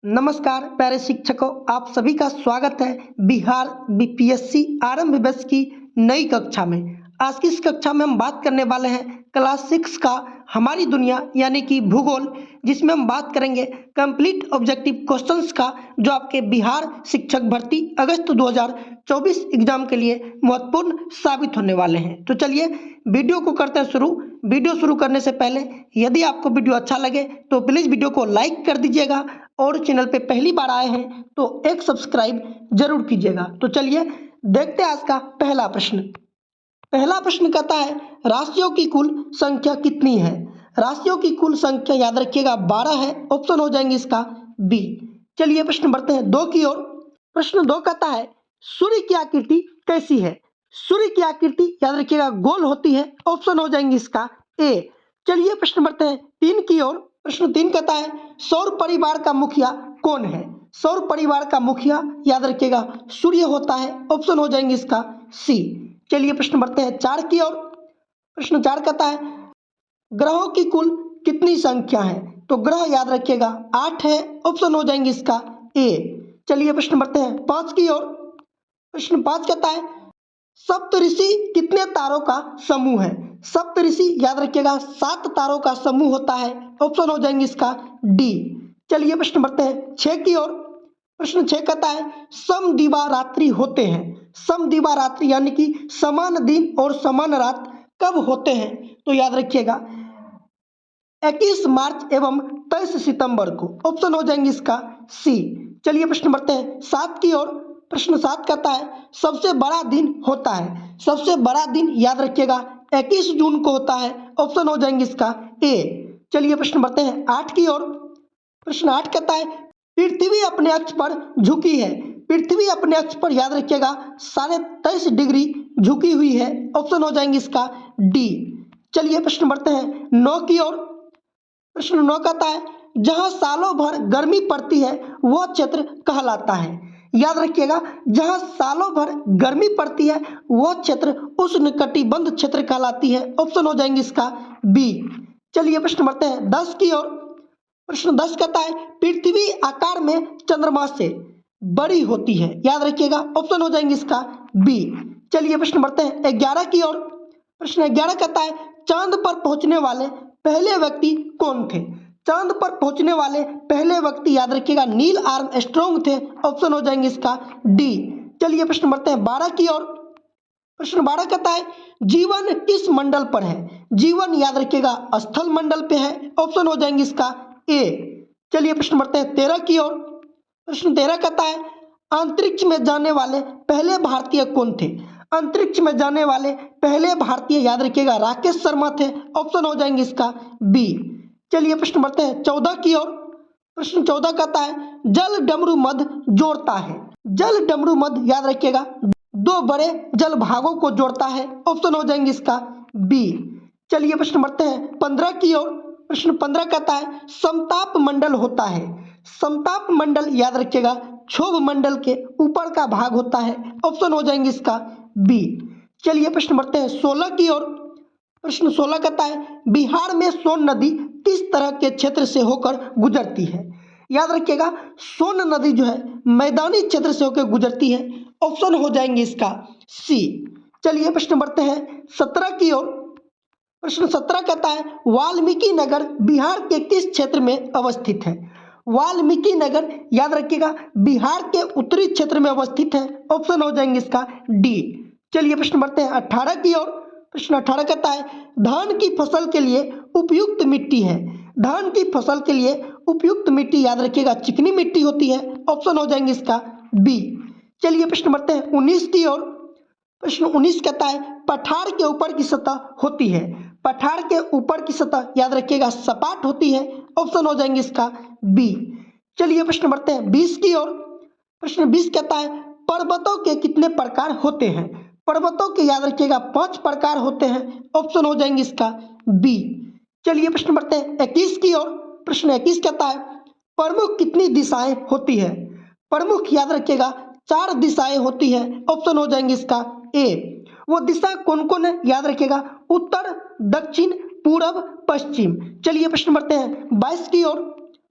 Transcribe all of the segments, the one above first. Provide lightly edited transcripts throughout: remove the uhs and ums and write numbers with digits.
नमस्कार प्यारे शिक्षकों, आप सभी का स्वागत है बिहार बीपीएससी आरंभ बैच की नई कक्षा में। आज की इस कक्षा में हम बात करने वाले हैं क्लास 6 का हमारी दुनिया यानी कि भूगोल, जिसमें हम बात करेंगे कंप्लीट ऑब्जेक्टिव क्वेश्चंस का, जो आपके बिहार शिक्षक भर्ती अगस्त 2024 एग्जाम के लिए महत्वपूर्ण साबित होने वाले हैं। तो चलिए वीडियो को करते हैं शुरू। वीडियो शुरू करने से पहले यदि आपको वीडियो अच्छा लगे तो प्लीज़ वीडियो को लाइक कर दीजिएगा और चैनल पे पहली बार आए हैं तो एक सब्सक्राइब जरूर कीजिएगा। तो चलिए देखते हैं आज का पहला प्रश्न। पहला प्रश्न कहता है राशियों की कुल संख्या कितनी है। राशियों की कुल संख्या याद रखिएगा 12 है। ऑप्शन हो जाएंगे इसका बी। चलिए प्रश्न बढ़ते हैं 2 की ओर। प्रश्न 2 कहता है सूर्य की आकृति कैसी है। सूर्य की आकृति याद रखिएगा गोल होती है। ऑप्शन हो जाएंगे इसका ए। चलिए प्रश्न बढ़ते हैं 3 की ओर। प्रश्न 3 कहता है सौर परिवार का मुखिया कौन है। सौर परिवार का मुखिया याद रखिएगा सूर्य होता है। ऑप्शन हो जाएंगे इसका सी। चलिए प्रश्न बढ़ते हैं 4 की ओर। प्रश्न 4 कहता है ग्रहों की कुल कितनी संख्या है। तो ग्रह याद रखिएगा 8 है। ऑप्शन हो जाएंगे इसका ए। चलिए प्रश्न बढ़ते हैं 5 की ओर। प्रश्न 5 कहता है सप्तऋषि कितने तारों का समूह है। सप्तऋषि याद रखिएगा 7 तारों का समूह होता है। ऑप्शन हो जाएंगे इसका डी। चलिए प्रश्न बढ़ते हैं 6 की ओर। प्रश्न 6 कहता है समदिवा रात्रि होते हैं। समदिवा रात्रि यानी कि समान दिन और समान रात कब होते हैं। तो याद रखिएगा 21 मार्च एवं 23 सितंबर को। ऑप्शन हो जाएंगे इसका सी। चलिए प्रश्न बढ़ते हैं 7 की ओर। प्रश्न 7 कहता है सबसे बड़ा दिन होता है। सबसे बड़ा दिन याद रखिएगा 21 जून को होता है। ऑप्शन हो जाएंगे इसका ए। चलिए प्रश्न बढ़ते हैं 8 की ओर। प्रश्न 8 कहता है पृथ्वी अपने अक्ष पर झुकी है। पृथ्वी अपने अक्ष पर याद रखिएगा 23.5 डिग्री झुकी हुई है। ऑप्शन हो जाएंगे इसका डी। चलिए प्रश्न बढ़ते हैं 9 की ओर। प्रश्न 9 कहता है जहां सालों भर गर्मी पड़ती है वह क्षेत्र कहलाता है। याद रखिएगा जहां सालों भर गर्मी पड़ती है वह क्षेत्र उष्णकटिबंध क्षेत्र कहलाती है। ऑप्शन हो जाएंगे इसका बी। चलिए प्रश्न बढ़ते हैं 10 की ओर। प्रश्न 10 कहता है पृथ्वी आकार में चंद्रमा से बड़ी होती है। याद रखिएगा ऑप्शन हो जाएंगे इसका बी। चलिए प्रश्न बढ़ते हैं 11 की ओर। प्रश्न 11 कहता है चांद पर पहुंचने वाले पहले व्यक्ति कौन थे। चांद पर पहुंचने वाले पहले व्यक्ति याद रखिएगा नील आर्मस्ट्रॉन्ग थे। ऑप्शन हो जाएंगे इसका डी। चलिए प्रश्न बढ़ते हैं 12 की ओर। प्रश्न 12 कहता है जीवन किस मंडल पर है। जीवन याद रखिएगा स्थल मंडल पे है। ऑप्शन हो जाएंगे इसका ए। चलिए प्रश्न बढ़ते हैं 13 की ओर। प्रश्न 13 कहता है अंतरिक्ष में जाने वाले पहले भारतीय कौन थे। अंतरिक्ष में जाने वाले पहले भारतीय याद रखिएगा राकेश शर्मा थे। ऑप्शन हो जाएंगे इसका बी। चलिए प्रश्न बढ़ते हैं 14 की ओर। प्रश्न 14 कहता है जल डमरू मध्य जोड़ता है। जल डमरू मध्य याद रखिएगा 2 बड़े जल भागों को जोड़ता है। ऑप्शन हो जाएंगे इसका बी। चलिए प्रश्न बढ़ते हैं 15 की ओर। प्रश्न 15 कहता है समताप मंडल होता है। समताप मंडल याद रखिएगा क्षोभ मंडल के ऊपर का भाग होता है। ऑप्शन हो जाएंगे इसका बी। चलिए प्रश्न बढ़ते हैं 16 की ओर। प्रश्न 16 कहता है बिहार में सोन नदी किस तरह के क्षेत्र से होकर गुजरती है। याद रखिएगा सोन नदी जो है मैदानी क्षेत्र से होकर गुजरती है। ऑप्शन हो जाएंगे इसका सी। चलिए प्रश्न बढ़ते हैं 17 की ओर। प्रश्न 17 कहता है वाल्मीकि नगर बिहार के किस क्षेत्र में अवस्थित है। वाल्मीकि नगर याद रखिएगा बिहार के उत्तरी क्षेत्र में अवस्थित है। ऑप्शन हो जाएंगे इसका डी। चलिए प्रश्न बढ़ते हैं 18 की ओर। प्रश्न 18 कहता है धान की फसल के लिए उपयुक्त मिट्टी है। धान की फसल के लिए उपयुक्त मिट्टी याद रखिएगा चिकनी मिट्टी होती है। ऑप्शन हो जाएंगे इसका बी। चलिए प्रश्न बढ़ते हैं 19 की ओर। प्रश्न 19 कहता है पठार के ऊपर की सतह होती है। पठार के ऊपर की सतह याद रखिएगा सपाट होती है। ऑप्शन हो जाएंगे इसका बी। चलिए प्रश्न बढ़ते हैं 20 की ओर। प्रश्न 20 कहता है पर्वतों के कितने प्रकार होते हैं। पर्वतों के याद रखिएगा 5 प्रकार होते हैं। ऑप्शन हो जाएंगे इसका बी। चलिए प्रश्न बढ़ते हैं 21 की ओर। प्रश्न 21 कहता है प्रमुख कितनी दिशाएं होती है। प्रमुख याद रखिएगा 4 दिशाएं होती है। ऑप्शन हो जाएंगे इसका ए। वो दिशा कौन कौन है याद रखिएगा उत्तर, दक्षिण, पूरब, पश्चिम। चलिए प्रश्न बढ़ते हैं 22 की ओर।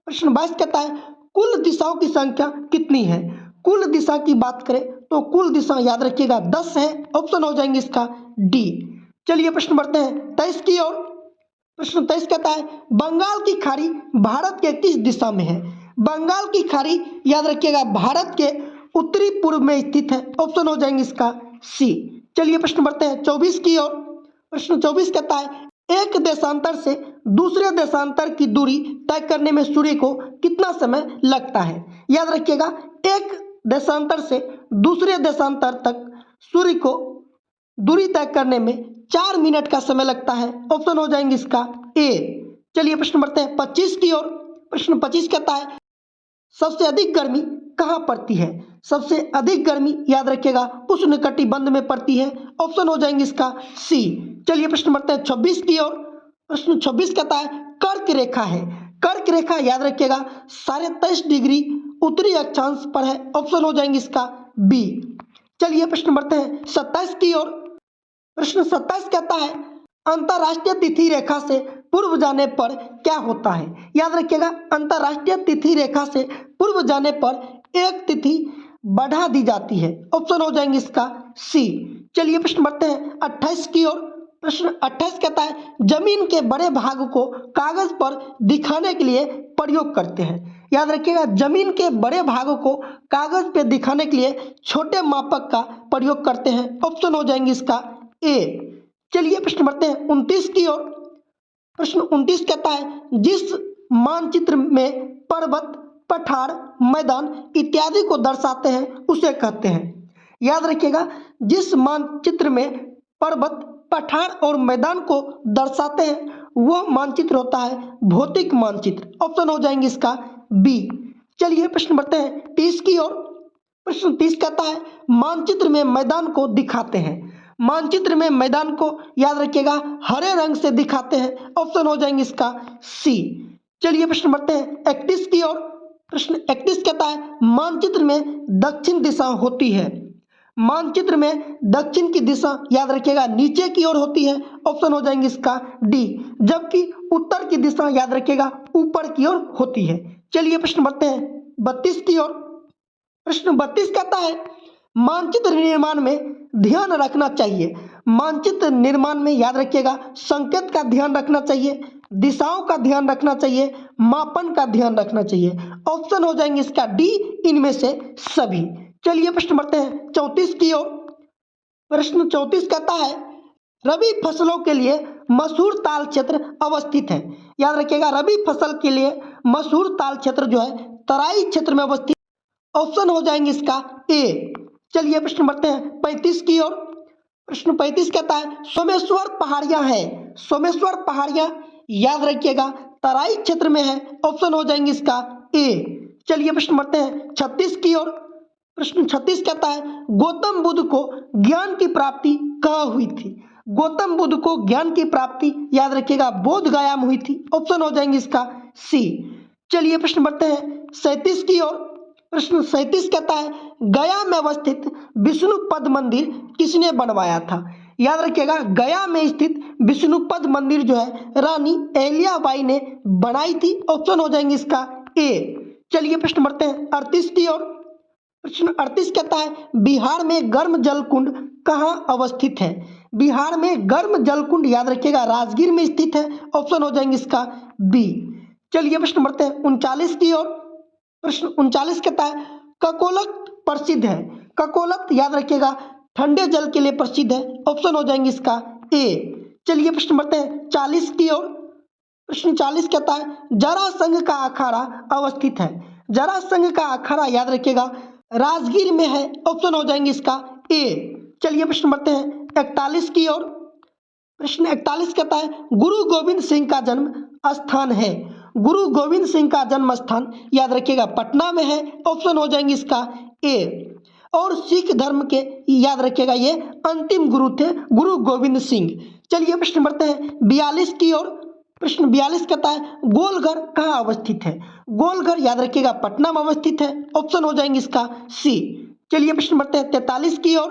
प्रश्न 22 कहता है कुल दिशाओं की संख्या कितनी है? कुल दिशा की बात करें तो कुल दिशा याद रखिएगा 10 है। ऑप्शन हो जाएंगे इसका डी। चलिए प्रश्न बढ़ते हैं 23 की ओर। प्रश्न 23 कहता है बंगाल की खाड़ी भारत के किस दिशा में है? बंगाल की खाड़ी याद रखिएगा भारत के उत्तरी पूर्व में स्थित है। ऑप्शन हो जाएंगे इसका सी। चलिए प्रश्न बढ़ते हैं 24 की ओर। प्रश्न 24 कहता है एक देशांतर से दूसरे देशांतर की दूरी तय करने में सूर्य को कितना समय लगता है? याद रखिएगा एक देशांतर से दूसरे देशांतर तक सूर्य को दूरी तय करने में 4 मिनट का समय लगता है। ऑप्शन हो जाएंगे इसका ए। चलिए प्रश्न बढ़ते हैं 25 की ओर। प्रश्न 25 कहता है सबसे अधिक गर्मी कहाँ पड़ती है? सबसे अधिक गर्मी याद रखिएगा उष्णकटिबंध में पड़ती है। ऑप्शन हो जाएंगे इसका सी। चलिए प्रश्न बढ़ते हैं 26 की ओर। प्रश्न 26 कहता है कर्क रेखा है। कर्क रेखा याद रखिएगा 23.5 डिग्री उत्तरी अक्षांश पर है। ऑप्शन हो जाएंगे इसका बी। चलिए प्रश्न बढ़ते हैं 27 की ओर। प्रश्न 27 कहता है अंतरराष्ट्रीय तिथि रेखा से पूर्व जाने पर क्या होता है? याद रखिएगा अंतरराष्ट्रीय तिथि रेखा से पूर्व जाने पर एक तिथि बढ़ा दी जाती है। ऑप्शन हो जाएंगे इसका सी। चलिए प्रश्न बढ़ते हैं 28 की ओर। प्रश्न 28 कहता है जमीन के बड़े भाग को कागज पर दिखाने के लिए प्रयोग करते हैं। याद रखिएगा जमीन के बड़े भागों को कागज पर दिखाने के लिए छोटे मापक का प्रयोग करते हैं। ऑप्शन हो जाएंगे इसका ए। चलिए प्रश्न बढ़ते हैं 29 की ओर। प्रश्न 29 कहता है जिस मानचित्र में पर्वत, पठार, मैदान इत्यादि को दर्शाते हैं उसे कहते हैं। याद रखिएगा जिस मानचित्र में पर्वत, पठार और मैदान को दर्शाते हैं वह मानचित्र होता है भौतिक मानचित्र। ऑप्शन हो जाएंगे इसका बी। चलिए प्रश्न बढ़ते हैं 30 की ओर। प्रश्न 30 कहता है मानचित्र में मैदान को दिखाते हैं। मानचित्र में मैदान को याद रखिएगा हरे रंग से दिखाते हैं। ऑप्शन हो जाएंगे इसका सी। चलिए प्रश्न बढ़ते हैं 31 की ओर। प्रश्न 31 कहता है मानचित्र में दक्षिण दिशा होती है। मानचित्र में दक्षिण की दिशा याद रखिएगा नीचे की ओर होती है। ऑप्शन हो जाएंगे इसका डी। जबकि उत्तर की दिशा याद रखिएगा ऊपर की ओर होती है। चलिए प्रश्न बढ़ते हैं 32 की ओर। प्रश्न 32 कहता है मानचित्र निर्माण में ध्यान रखना चाहिए। मानचित्र निर्माण में याद रखिएगा संकेत का ध्यान रखना चाहिए, दिशाओं का ध्यान रखना चाहिए, मापन का ध्यान रखना चाहिए। ऑप्शन हो जाएंगे इसका डी इनमें से सभी। चलिए प्रश्न बढ़ते हैं 34 की ओर। प्रश्न 34 कहता है रबी फसलों के लिए मशहूर ताल क्षेत्र अवस्थित है। याद रखिएगा रबी फसल के लिए मशहूर ताल क्षेत्र जो है तराई क्षेत्र में अवस्थित। ऑप्शन हो जाएंगे इसका ए। चलिए प्रश्न बढ़ते हैं 35 की ओर। प्रश्न 35 कहता है सोमेश्वर पहाड़ियां हैं। सोमेश्वर पहाड़ियां याद रखिएगा तराई क्षेत्र में है। ऑप्शन हो जाएंगे इसका ए। चलिए प्रश्न बढ़ते हैं 36 की ओर। प्रश्न 36 कहता है गौतम बुद्ध को ज्ञान की प्राप्ति कहाँ हुई थी? गौतम बुद्ध को ज्ञान की प्राप्ति याद रखिएगा बोध गया में हुई थी। ऑप्शन हो जाएंगे इसका सी। चलिए प्रश्न बढ़ते हैं 37 की ओर। प्रश्न 37 कहता है गया में अवस्थित विष्णुपद मंदिर किसने बनवाया था? याद रखिएगा गया में स्थित विष्णुपद मंदिर जो है रानी अहिल्याबाई ने बनाई थी। ऑप्शन हो जाएंगे इसका ए। चलिए प्रश्न बढ़ते हैं 38 की ओर। प्रश्न 38 कहता है बिहार में गर्म जल कुंड कहाँ अवस्थित है? बिहार में गर्म जल कुंड याद रखिएगा राजगीर में स्थित है। ऑप्शन हो जाएंगे इसका बी। चलिए प्रश्न बढ़ते हैं 39 की ओर। प्रश्न 39 कहता है ककोलत प्रसिद्ध है। ककोलत याद रखिएगा ठंडे जल के लिए प्रसिद्ध है। ऑप्शन हो जाएंगे इसका ए। चलिए प्रश्न बढ़ते हैं 40 की ओर। प्रश्न 40 कहता है जरासंध का अखाड़ा अवस्थित है। जरासंध का अखाड़ा याद रखिएगा राजगीर में है। ऑप्शन हो जाएंगे इसका ए। चलिए प्रश्न बढ़ते हैं 41 की ओर। प्रश्न 41 कहता है गुरु गोविंद सिंह का जन्म स्थान है। गुरु गोविंद सिंह का जन्म स्थान याद रखिएगा पटना में है। ऑप्शन हो जाएंगे इसका ए। और सिख धर्म के याद रखिएगा ये अंतिम गुरु थे गुरु गोविंद सिंह। चलिए प्रश्न बढ़ते हैं 42 की ओर। प्रश्न 42 कहता है गोलघर कहाँ अवस्थित है? गोलघर याद रखिएगा पटना में अवस्थित है। ऑप्शन हो जाएंगे इसका सी। चलिए प्रश्न बढ़ते हैं 43 की ओर।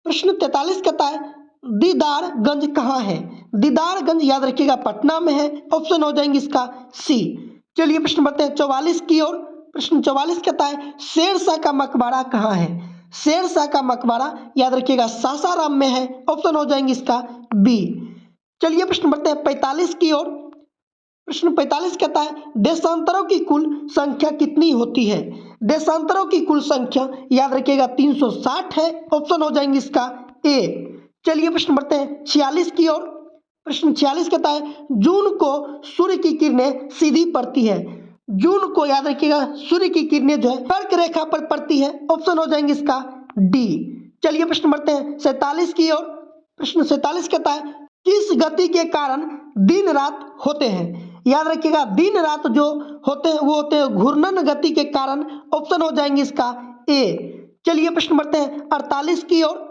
प्रश्न 43 कहता है दीदारगंज कहाँ है? दीदारगंज याद रखिएगा पटना में है। ऑप्शन हो जाएंगे इसका सी। चलिए प्रश्न बढ़ते हैं 44 की ओर। प्रश्न 44 कहता है शेरशाह का मकबरा कहाँ है। शेरशाह का मकबरा याद रखिएगा सासाराम में है। ऑप्शन हो जाएंगे इसका बी। चलिए प्रश्न बढ़ते हैं 45 की ओर। प्रश्न 45 कहता है देशांतरों की कुल संख्या कितनी होती है। देशांतरों की कुल संख्या याद रखिएगा 360 है। ऑप्शन हो जाएंगे इसका ए। चलिए प्रश्न बढ़ते हैं 46 की ओर। प्रश्न 46 कहता है जून को सूर्य की किरणें सीधी पड़ती है। जून को याद रखिएगा सूर्य की किरणें जो है कर्क रेखा पर पड़ती है। ऑप्शन हो जाएंगे इसका डी। चलिए प्रश्न बढ़ते हैं 47 की ओर। प्रश्न 47 कहता है किस गति के कारण दिन रात होते हैं। याद रखिएगा दिन रात जो होते हैं वो होते हैं घूर्णन गति के कारण। ऑप्शन हो जाएंगे इसका ए। चलिए प्रश्न बढ़ते हैं 48 की ओर।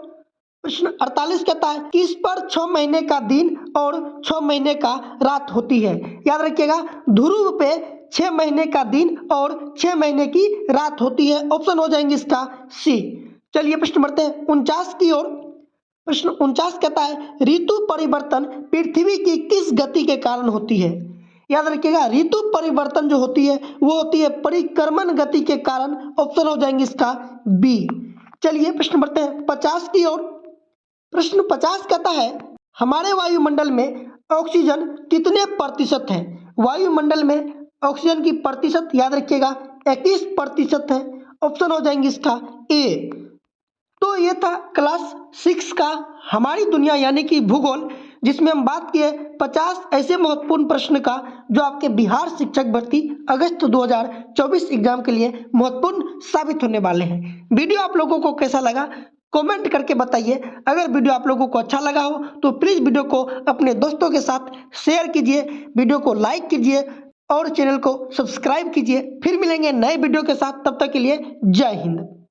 प्रश्न 48 कहता है किस पर 6 महीने का दिन और 6 महीने का रात होती है। याद रखिएगा ध्रुव पे 6 महीने का दिन और 6 महीने की रात होती है। ऑप्शन हो जाएंगे इसका सी। चलिए प्रश्न बढ़ते हैं 49 की ओर। प्रश्न 49 कहता है ऋतु परिवर्तन पृथ्वी की किस गति के कारण होती है। याद रखिएगा ऋतु परिवर्तन जो होती है वो होती है परिक्रमण गति के कारण। ऑप्शन हो जाएंगे इसका बी। चलिए प्रश्न बढ़ते हैं 50 की ओर। प्रश्न 50 कहता है हमारे वायुमंडल में ऑक्सीजन कितने प्रतिशत है। वायुमंडल में ऑक्सीजन की प्रतिशत याद रखिएगा 21% है। ऑप्शन हो जाएंगे इसका ए। तो ये था क्लास 6 का हमारी दुनिया यानी कि भूगोल, जिसमें हम बात किए 50 ऐसे महत्वपूर्ण प्रश्न का जो आपके बिहार शिक्षक भर्ती अगस्त 2024 एग्जाम के लिए महत्वपूर्ण साबित होने वाले हैं। वीडियो आप लोगों को कैसा लगा कमेंट करके बताइए। अगर वीडियो आप लोगों को अच्छा लगा हो तो प्लीज़ वीडियो को अपने दोस्तों के साथ शेयर कीजिए, वीडियो को लाइक कीजिए और चैनल को सब्सक्राइब कीजिए। फिर मिलेंगे नए वीडियो के साथ, तब तक के लिए जय हिंद।